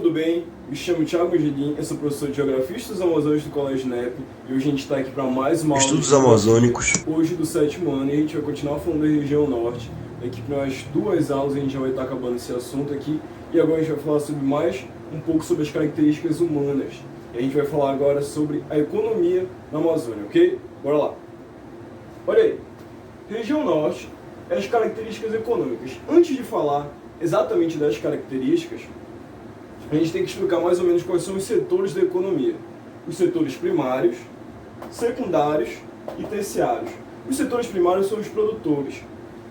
tudo bem? Me chamo Thiago Angelim, eu sou professor de Geografia e Estudos Amazônicos do Colégio NEP e hoje a gente está aqui para mais uma aula Estudos de Geografia, Amazônicos. hoje do 7º ano, e a gente vai continuar falando da região norte. Daqui para umas 2 aulas a gente já vai estar acabando esse assunto aqui e agora a gente vai falar sobre mais um pouco sobre as características humanas. E a gente vai falar agora sobre a economia na Amazônia, ok? Bora lá! Olha aí, região norte é as características econômicas. Antes de falar exatamente das características, a gente tem que explicar mais ou menos quais são os setores da economia. Os setores primários, secundários e terciários. Os setores primários são os produtores.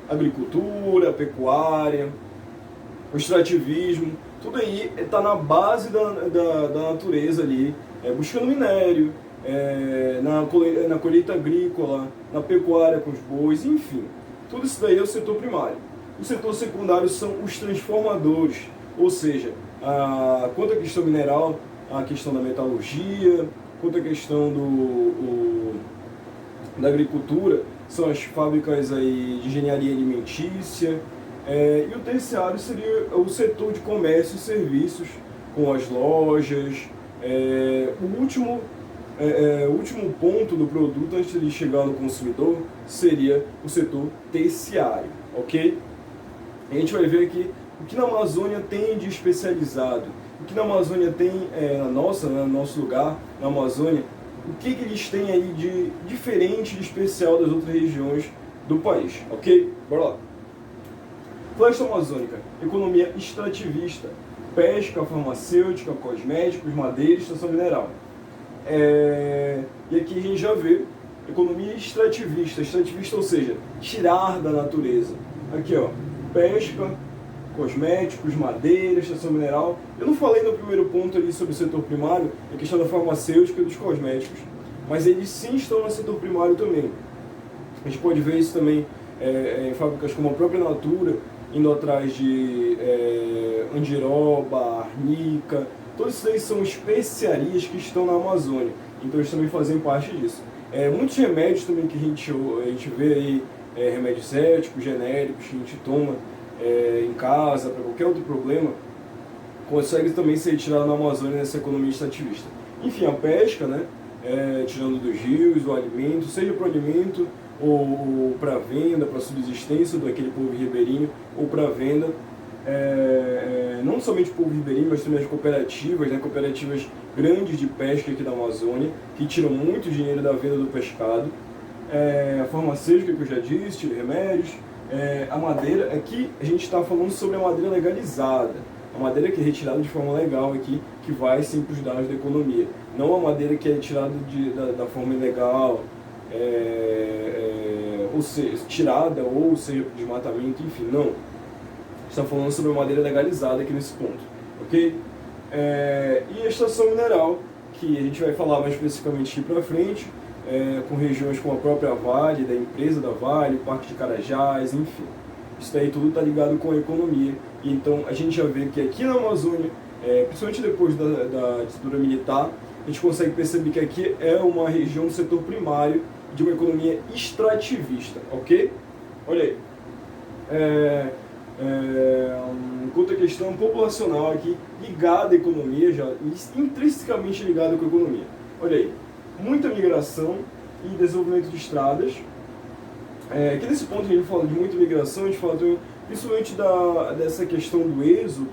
Agricultura, pecuária, o extrativismo, tudo aí está na base da natureza ali, buscando minério, na colheita agrícola, na pecuária com os bois, enfim. Tudo isso daí é o setor primário. O setor secundário são os transformadores, ou seja, quanto à questão mineral, a questão da metalurgia, quanto à questão da agricultura, são as fábricas aí de engenharia alimentícia, e o terciário seria o setor de comércio e serviços, com as lojas. O último ponto do produto antes de chegar no consumidor seria o setor terciário, ok? A gente vai ver aqui o que na Amazônia tem de especializado, o que na Amazônia tem, no nosso lugar, na Amazônia, o que eles têm aí de diferente, de especial das outras regiões do país, ok? Bora lá. Floresta amazônica, economia extrativista, pesca, farmacêutica, cosméticos, madeira, extração mineral. E aqui a gente já vê economia extrativista, ou seja, tirar da natureza. Aqui ó, pesca, cosméticos, madeira, extração mineral. Eu não falei no primeiro ponto ali sobre o setor primário, a questão da farmacêutica e dos cosméticos, mas eles sim estão no setor primário também. A gente pode ver isso também em fábricas como a própria Natura, indo atrás de andiroba, arnica. Todos esses são especiarias que estão na Amazônia, então eles também fazem parte disso. Muitos remédios também que a gente vê aí, remédios éticos, genéricos, que a gente toma em casa, para qualquer outro problema, consegue também ser retirado na Amazônia nessa economia extrativista. Enfim, a pesca, né, tirando dos rios, o alimento, seja para o alimento ou para venda, para subsistência daquele povo ribeirinho, ou para venda, não somente o povo ribeirinho, mas também as cooperativas, né, cooperativas grandes de pesca aqui da Amazônia, que tiram muito dinheiro da venda do pescado, a farmacêutica que eu já disse, tira remédios, a madeira. Aqui a gente está falando sobre a madeira legalizada, a madeira que é retirada de forma legal aqui, que vai sim para os dados da economia, não a madeira que é tirada da forma ilegal, ou seja, tirada, ou seja, por desmatamento, enfim, não. Está falando sobre a madeira legalizada aqui nesse ponto, ok? E a extração mineral, que a gente vai falar mais especificamente aqui para frente, com regiões como a própria Vale, da empresa da Vale, o Parque de Carajás, enfim. Isso daí tudo está ligado com a economia. E então a gente já vê que aqui na Amazônia, principalmente depois da ditadura militar, a gente consegue perceber que aqui é uma região do setor primário de uma economia extrativista, ok? Olha aí. Enquanto a questão populacional aqui, ligada à economia, já intrinsecamente ligada com a economia. Olha aí, muita migração e desenvolvimento de estradas. Aqui nesse ponto a gente fala de muita migração, a gente fala também, principalmente dessa questão do êxodo,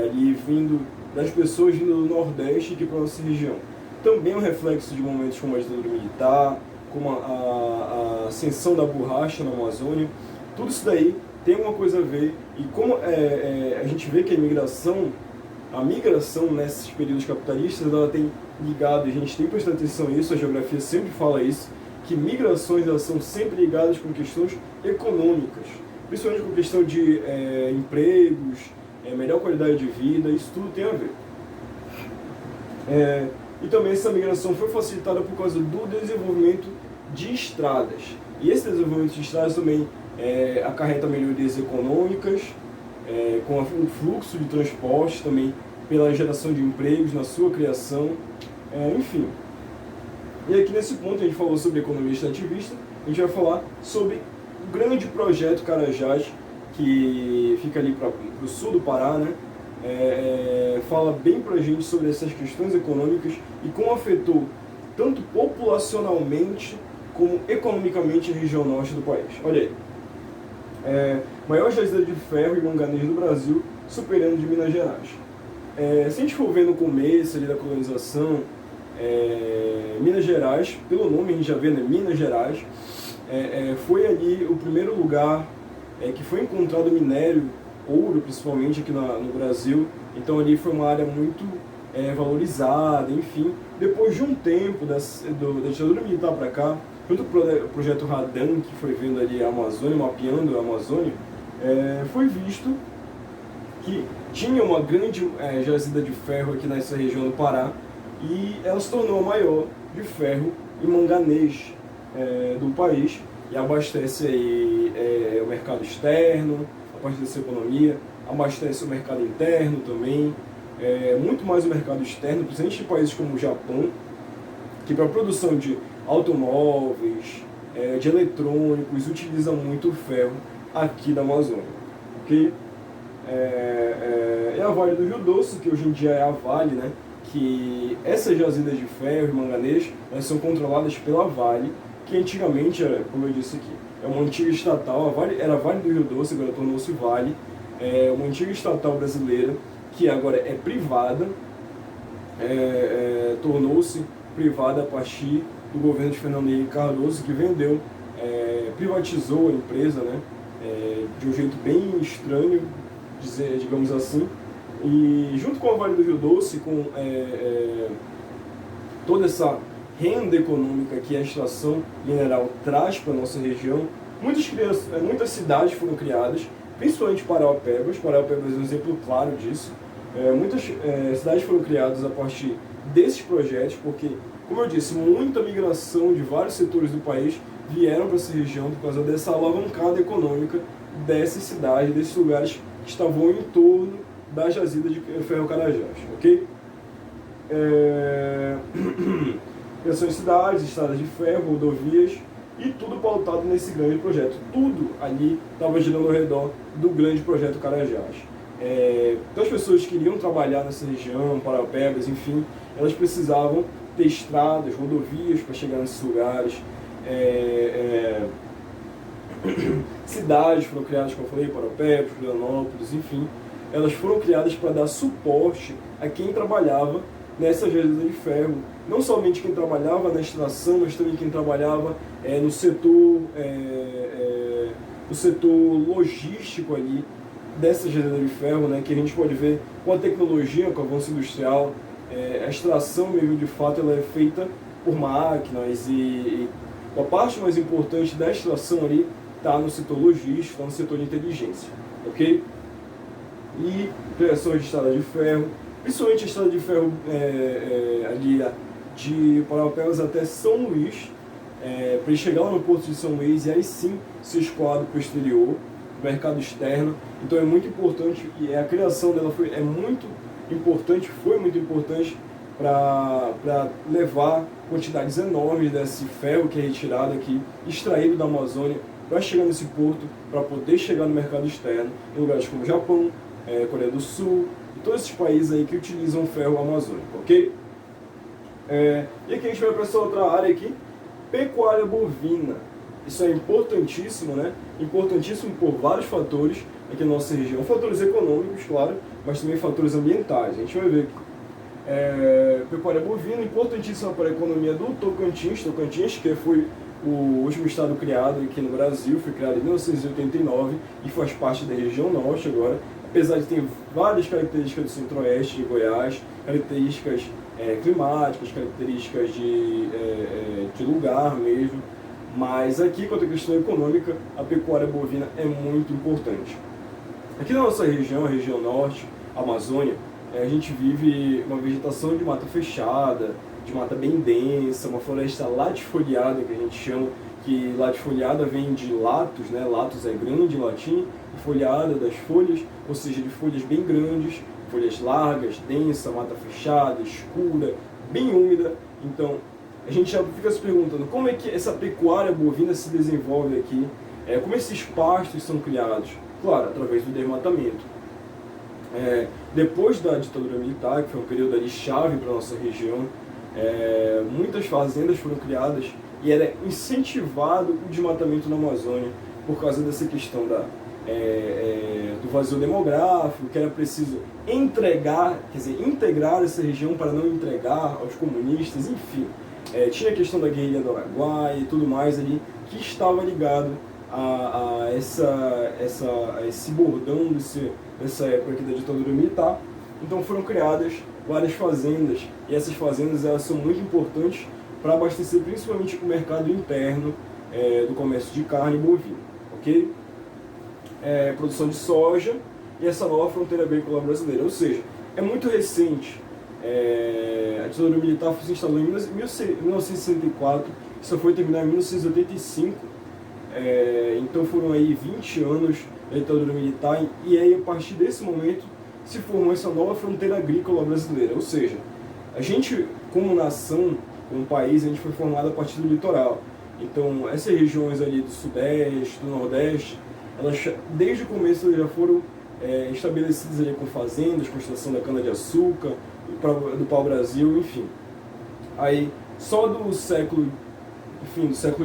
ali vindo das pessoas vindo do Nordeste aqui para a nossa região. Também um reflexo de momentos como a ditadura militar, como a ascensão da borracha na Amazônia. Tudo isso daí tem uma coisa a ver, e como a gente vê que a migração nesses períodos capitalistas, ela tem ligado, e a gente tem que prestar atenção nisso, a geografia sempre fala isso, que migrações elas são sempre ligadas com questões econômicas, principalmente com questão de empregos, melhor qualidade de vida, isso tudo tem a ver. E também essa migração foi facilitada por causa do desenvolvimento de estradas, e esse desenvolvimento de estradas também acarreta melhorias econômicas, com o fluxo de transporte também, pela geração de empregos na sua criação, enfim. E aqui nesse ponto a gente falou sobre economia extrativista, a gente vai falar sobre o grande projeto Carajás, que fica ali para o sul do Pará, né? fala bem pra gente sobre essas questões econômicas e como afetou tanto populacionalmente como economicamente a região norte do país. Olha aí. Maior jazida de ferro e manganês do Brasil, superando de Minas Gerais. Se a gente for ver no começo ali da colonização, Minas Gerais, pelo nome a gente já vê, né? Minas Gerais, foi ali o primeiro lugar que foi encontrado minério, ouro principalmente aqui no Brasil. Então ali foi uma área muito valorizada, enfim. Depois de um tempo da ditadura militar para cá, junto com o projeto Radan, que foi vendo ali a Amazônia, mapeando a Amazônia, foi visto que tinha uma grande jazida de ferro aqui nessa região do Pará, e ela se tornou a maior de ferro e manganês do país, e abastece aí o mercado externo, abastece a economia, abastece o mercado interno também, muito mais o mercado externo, principalmente em países como o Japão, que para a produção de automóveis, de eletrônicos, utiliza muito o ferro aqui da Amazônia. Okay? É a Vale do Rio Doce, que hoje em dia é a Vale, né? Que essas jazidas de ferro e manganês, elas são controladas pela Vale, que antigamente, como eu disse aqui, é uma antiga estatal, era a Vale do Rio Doce, agora tornou-se Vale, uma antiga estatal brasileira, que agora é privada, tornou-se privada a partir do governo de Fernando Henrique Cardoso, que vendeu, privatizou a empresa, né, de um jeito bem estranho, digamos assim, e junto com a Vale do Rio Doce, com toda essa renda econômica que a extração mineral traz para a nossa região, muitas cidades foram criadas, principalmente Parauapebas. Parauapebas é um exemplo claro disso. Muitas cidades foram criadas a partir desses projetos, porque, como eu disse, muita migração de vários setores do país vieram para essa região por causa dessa alavancada econômica dessas cidades, desses lugares que estavam em torno da jazida de ferro-carajás, ok? Criação de cidades, estradas de ferro, rodovias, e tudo pautado nesse grande projeto. Tudo ali estava girando ao redor do grande projeto Carajás. Então as pessoas que queriam trabalhar nessa região, Parauapebas, enfim, elas precisavam ter estradas, rodovias para chegar nesses lugares. Cidades foram criadas, como eu falei, Parauapebas, Florianópolis, enfim. Elas foram criadas para dar suporte a quem trabalhava nessa jazida de ferro. Não somente quem trabalhava na extração, mas também quem trabalhava no setor logístico ali dessa jazida de ferro, né, que a gente pode ver com a tecnologia, com o avanço industrial, a extração mesmo de fato ela é feita por máquinas, e a parte mais importante da extração ali está no setor logístico, está no setor de inteligência, ok? E criação de estrada de ferro, principalmente a estrada de ferro ali de Parauapebas até São Luís, para ele chegar lá no porto de São Luís e aí sim ser escoado para o exterior, mercado externo. Então é muito importante, e a criação dela foi muito importante para levar quantidades enormes desse ferro que é retirado aqui, extraído da Amazônia, para chegar nesse porto, para poder chegar no mercado externo, em lugares como Japão, Coreia do Sul, e todos esses países aí que utilizam ferro amazônico, ok? E aqui a gente vai para essa outra área aqui, pecuária bovina. Isso é importantíssimo, né? Importantíssimo por vários fatores aqui na nossa região. Fatores econômicos, claro, mas também fatores ambientais. A gente vai ver aqui. Pecuária bovina, importantíssima para a economia do Tocantins, que foi o último estado criado aqui no Brasil, foi criado em 1989 e faz parte da região norte agora, apesar de ter várias características do centro-oeste de Goiás, características climáticas, características de lugar mesmo, mas aqui, quanto à questão econômica, a pecuária bovina é muito importante. Aqui na nossa região, a região norte, a Amazônia, a gente vive uma vegetação de mata fechada, de mata bem densa, uma floresta latifoliada, que a gente chama, que latifoliada vem de latus, né? Latus é grande em latim, e folhada das folhas, ou seja, de folhas bem grandes, folhas largas, densa, mata fechada, escura, bem úmida. Então, a gente já fica se perguntando como é que essa pecuária bovina se desenvolve aqui, como esses pastos são criados, claro, através do desmatamento. Depois da ditadura militar, que foi um período ali chave para a nossa região, muitas fazendas foram criadas e era incentivado o desmatamento na Amazônia por causa dessa questão do vazio demográfico, que era preciso integrar essa região para não entregar aos comunistas, enfim. Tinha a questão da guerrilha do Araguaia e tudo mais ali, que estava ligado a esse bordão dessa época aqui da ditadura militar. Então foram criadas várias fazendas, e essas fazendas elas são muito importantes para abastecer principalmente o mercado interno do comércio de carne bovina, ok? Produção de soja e essa nova fronteira agrícola brasileira, ou seja, é muito recente. A ditadura militar se instalou em 1964 e só foi terminar em 1985, então foram aí 20 anos da ditadura militar, e aí a partir desse momento se formou essa nova fronteira agrícola brasileira, ou seja, a gente como nação, como país, a gente foi formado a partir do litoral. Então essas regiões ali do sudeste, do nordeste, elas desde o começo já foram estabelecidas ali com fazendas, com extração da cana-de-açúcar, do pau-brasil, enfim. Aí só do século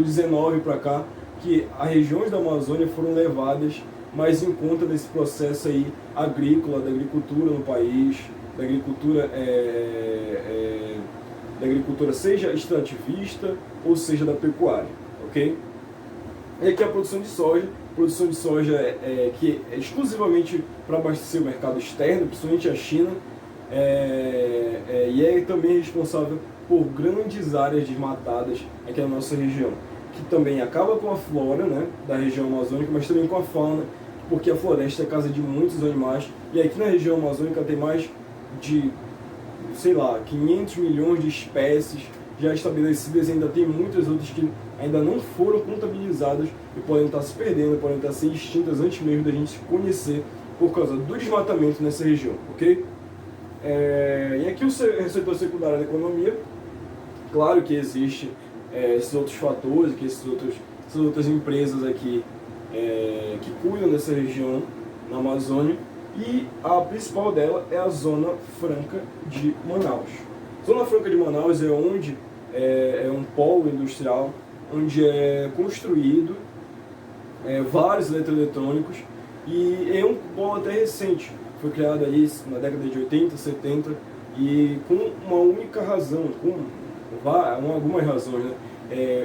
XIX para cá que as regiões da Amazônia foram levadas mais em conta desse processo aí agrícola, da agricultura no país, da agricultura seja extrativista ou seja da pecuária, ok? E aqui a produção de soja que é exclusivamente para abastecer o mercado externo, principalmente a China, e é também responsável por grandes áreas desmatadas aqui na nossa região, que também acaba com a flora, né, da região amazônica, mas também com a fauna, porque a floresta é casa de muitos animais, e aqui na região amazônica tem mais de, 500 milhões de espécies já estabelecidas, e ainda tem muitas outras que ainda não foram contabilizadas e podem estar se perdendo, podem estar sendo extintas antes mesmo da gente se conhecer por causa do desmatamento nessa região, ok? E aqui o setor secundário da economia, claro que existe esses outros fatores, que essas outras empresas aqui que cuidam dessa região na Amazônia, e a principal dela é a Zona Franca de Manaus. Zona Franca de Manaus é onde é um polo industrial, onde é construído vários eletroeletrônicos, e é um polo até recente, foi criado aí na década de 80, 70, e com uma única razão, com algumas razões, né?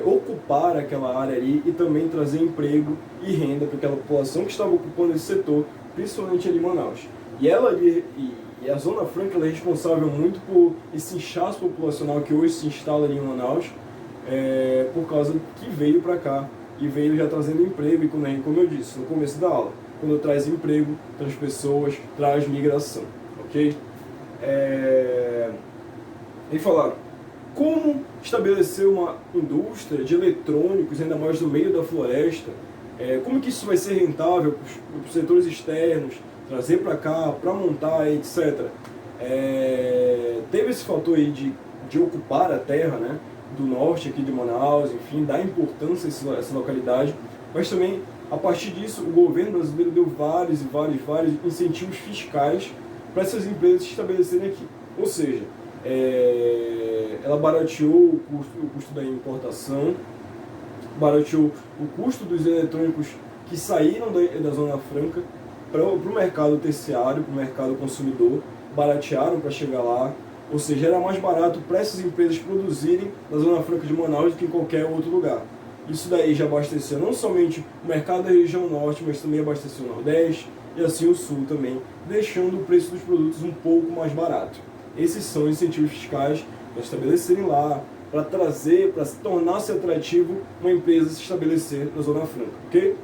Ocupar aquela área ali e também trazer emprego e renda para aquela população que estava ocupando esse setor, principalmente ali em Manaus. E a Zona Franca ela é responsável muito por esse inchaço populacional que hoje se instala ali em Manaus, por causa que veio para cá e veio já trazendo emprego, e como eu disse no começo da aula, quando traz emprego, traz pessoas, traz migração, ok? E falaram, como estabelecer uma indústria de eletrônicos, ainda mais no meio da floresta? Como que isso vai ser rentável para os setores externos, trazer para cá, para montar, etc. Teve esse fator aí de ocupar a terra, né, do norte aqui de Manaus, enfim, dar importância a essa localidade, mas também, a partir disso, o governo brasileiro deu vários incentivos fiscais para essas empresas se estabelecerem aqui. Ou seja, ela barateou o custo da importação, barateou o custo dos eletrônicos que saíram da Zona Franca para o mercado terciário, para o mercado consumidor, baratearam para chegar lá, ou seja, era mais barato para essas empresas produzirem na Zona Franca de Manaus do que em qualquer outro lugar. Isso daí já abasteceu não somente o mercado da região norte, mas também abasteceu o nordeste e assim o sul também, deixando o preço dos produtos um pouco mais barato. Esses são incentivos fiscais para estabelecerem lá, para trazer, para tornar-se atrativo uma empresa se estabelecer na Zona Franca, ok?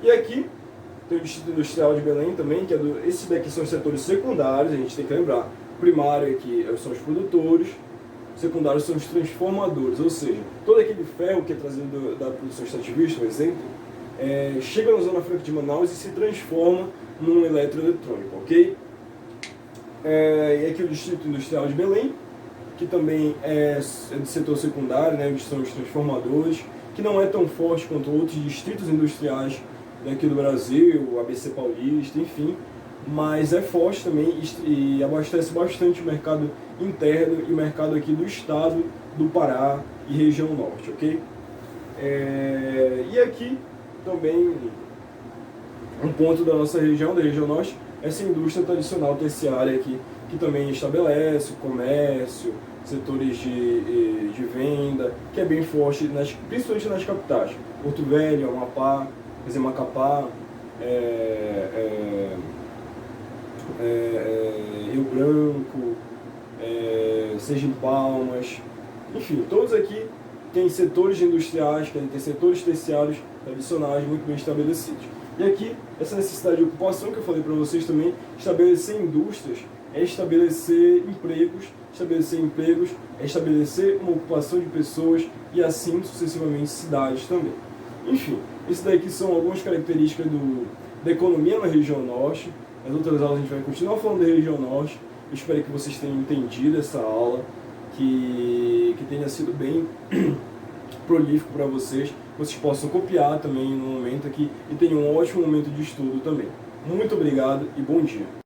E aqui tem o Distrito Industrial de Belém também, que esses daqui são os setores secundários, a gente tem que lembrar. Primário aqui são os produtores, secundários são os transformadores, ou seja, todo aquele ferro que é trazido da produção extrativista, por exemplo, chega na Zona Franca de Manaus e se transforma num eletroeletrônico, ok? E aqui o Distrito Industrial de Belém, que também é do setor secundário, né, onde são os transformadores, que não é tão forte quanto outros distritos industriais daqui do Brasil, ABC Paulista, enfim, mas é forte também e abastece bastante o mercado interno e o mercado aqui do estado do Pará e região norte, ok? E aqui também um ponto da nossa região, da região norte, essa indústria tradicional terciária aqui, que também estabelece o comércio, setores de venda, que é bem forte, principalmente nas capitais. Porto Velho, Amapá, quer dizer, Macapá, Rio Branco, Sergipalmas, enfim, todos aqui têm setores industriais, têm setores terciários tradicionais muito bem estabelecidos. E aqui, essa necessidade de ocupação que eu falei para vocês também, estabelecer indústrias é estabelecer empregos é estabelecer uma ocupação de pessoas e assim sucessivamente cidades também. Enfim, isso daqui são algumas características da economia na região norte. Nas outras aulas a gente vai continuar falando da região norte. Eu espero que vocês tenham entendido essa aula, que tenha sido bem prolífico para vocês, que vocês possam copiar também no momento aqui e tenham um ótimo momento de estudo também. Muito obrigado e bom dia!